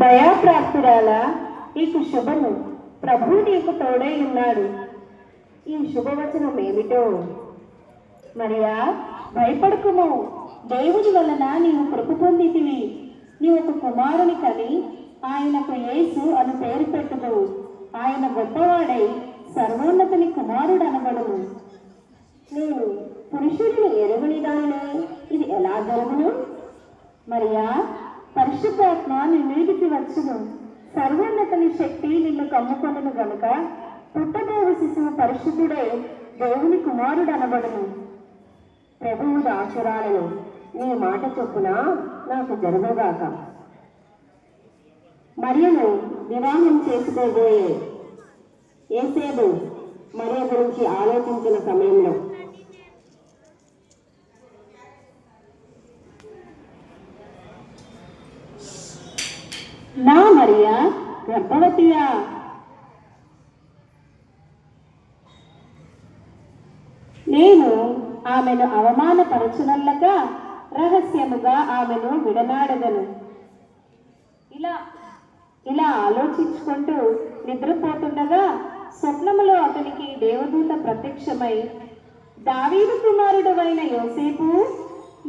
దయాప్రాప్తురాల నీకు శుభము, ప్రభు నీకు తోడై ఉన్నాడు. ఈ శుభవచనం ఏమిటో? మరియా, భయపడకుము, దేవుని వలన నీవు కృప పొందితివి. నీవు ఒక కుమారుని కని ఆయనకు యేసు అను పేరు పెట్టుదు. ఆయన గొప్పవాడై సర్వోన్నతుని కుమారుడు అనబడును. నేను పురుషుడిని ఎరుగని దానినే ఇది ఎలా జరుగును? మరియా, పరిశుద్ధాత్మ నీ మీదికి వచ్చును, సర్వోన్నతుని శక్తి నిన్ను కమ్ముకొనును గనుక పుట్టబోవు శిశువు పరిశుద్ధుడై దేవుని కుమారుడు అనబడును. ప్రభువు దాసురాలను నీ మాట చొప్పున నాకు జరుగుగాక. మరియను వివాహం చేసుకోబోయే యేసేపు మరియ గురించి ఆలోచించిన సమయంలో నా మరియా గర్భవతియా? నేను ఆమెను అవమానపరచునల్లక రహస్యముగా ఆమెను విడనాడగను. ఇలా ఆలోచించుకుంటూ నిద్రపోతుండగా స్వప్నములో అతనికి దేవదూత ప్రత్యక్షమై, దావీదు కుమారుడవైన యోసేపు,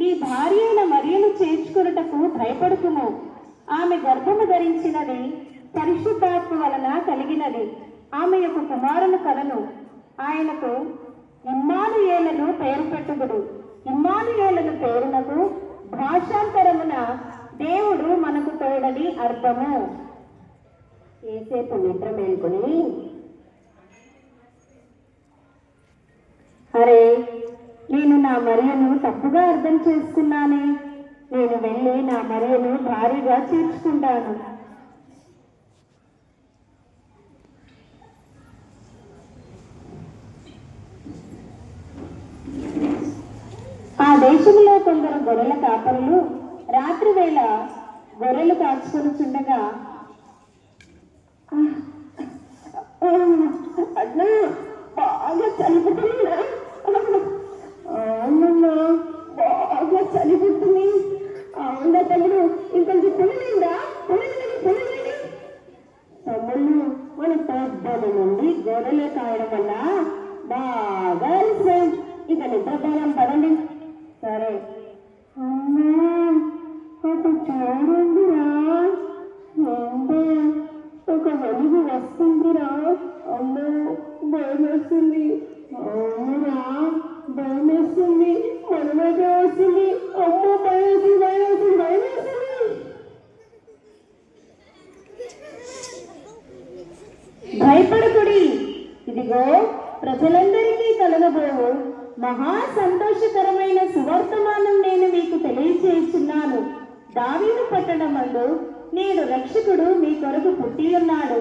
నీ భార్య అయిన మరియను చేర్చుకొనుటకు భయపడుకుము. ఆమె గర్భము ధరించినది పరిశుద్ధాత్మ వలన కలిగినది. ఆమె యొక్క కుమారుని కలను. ఆయనకు ఇమ్మానుయేలను పేరు పెట్టుదురు. ఇమ్మానుయేలను పేరునకు భాషాంతరమున దేవుడు మనకు తోడని అర్థము. యేసేపు నిద్ర మేల్కొని, అరే, నేను నా మరియను తప్పుగా అర్థం చేసుకున్నానే. నేను వెళ్ళి నా మరియను భారీగా చేర్చుకుంటాను. ఆ దేశంలో కొందరు గొర్రెల కాపరులు రాత్రి వేళ గొర్రెలు కాచుకొని చుండగా, అన్నా బాగా చలిపుతుందా? అవునన్నా, బాగా చలిపుతుంది. అవునా తమ్ముడు, ఇంకొంచెం పులిందా? తమ్ముళ్ళు, మన పొద్దు నుండి గొర్రెలు కాయడం వల్ల బాగా అలసిపోయాం. ఇక నిద్రపోయాం, పదండి. సరే. అమ్మా, అటు చూడండిరా, ఏంటో ఒక వెలుగు వస్తుందిరా. అమ్మో, భయం వేస్తుంది. అవునురా, భయం వేస్తుంది. మనమే వస్తుంది. అమ్మో, భయం వేస్తుంది. భయపడకుడి, ఇదిగో ప్రజలందరికీ కలగబోవు మహా సంతోషకరమైన సువర్తమానం నేను మీకు తెలియచేస్తున్నాను. దావీదు పట్టణమందు నేడు రక్షకుడు మీ కొరకు పుట్టి ఉన్నాడు.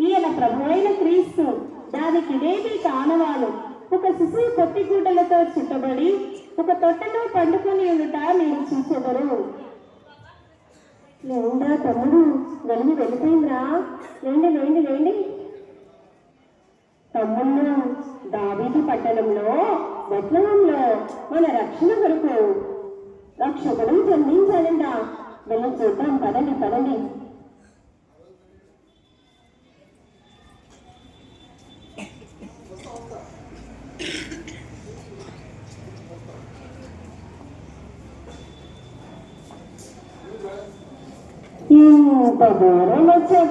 ఈయన ప్రభువైన క్రీస్తు. దానికి ఇదేమీ కానవాలు. ఒక శిశువు కొత్తి గుడ్డలతో చుట్టబడి ఒక తొట్టెలో పండుకొని ఉండుట మీరు చూచెదరు. లేండా తమ్ముడు, వెళ్ళి వెళ్ళిపోయిందిరా. లేండి. తమ్ముళ్ళు, దావీదు పట్టణంలో బెత్లెహేములో మన రక్షణ కొరకు రక్షకుడు జన్మించాడంట. వెళ్ళి చూద్దాం, పదండి. ఇంత దూరం వచ్చాం.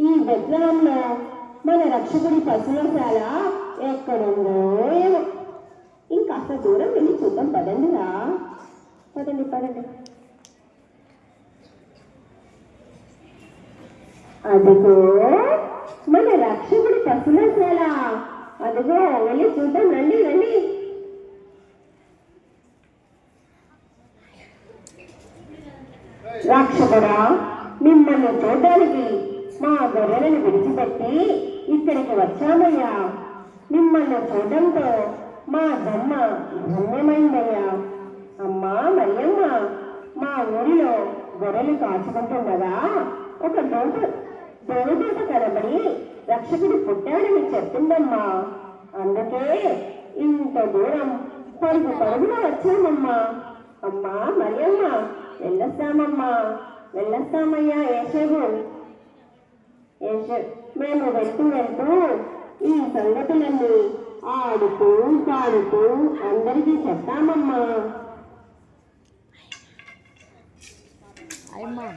ఈ బెత్లెహేములో మన రక్షకుడి పశువుశాల ఎక్కడుందో ఏమో. ఇంకాస్త దూరం వెళ్ళి చూద్దాం, పదండిరా. పదండి. అదిగో మన రక్షకుడి పశువుశాల. అదిగో వెళ్ళి చూద్దాం, రండి. రక్షకుడా, మిమ్మల్ని చూడడానికి మా గొర్రెలను విడిచిపెట్టి ఇక్కడికి వచ్చామయ్యా. మిమ్మల్ని చూడడంతో మా జన్మ ధన్యమైందయ్యా. అమ్మా మరియమ్మ, మా ఊరిలో గొర్రెలు కాచుకుంటుండగా ఒక దేవదూత కనబడి రక్షకుడు పుట్టాడని చెప్పిందమ్మా. అందుకే ఇంత దూరం పరుగున వచ్చామమ్మా. అమ్మా మరియమ్మ, వెళ్ళొస్తామమ్మా. వెళ్ళొస్తామయ్యా యేషవు. మేము వెళ్తూ వెళ్తూ ఈ సంగతులన్నీ ఆడుతూ పాడుతూ అందరికీ చెప్తామమ్మా. అయ్యమ్మా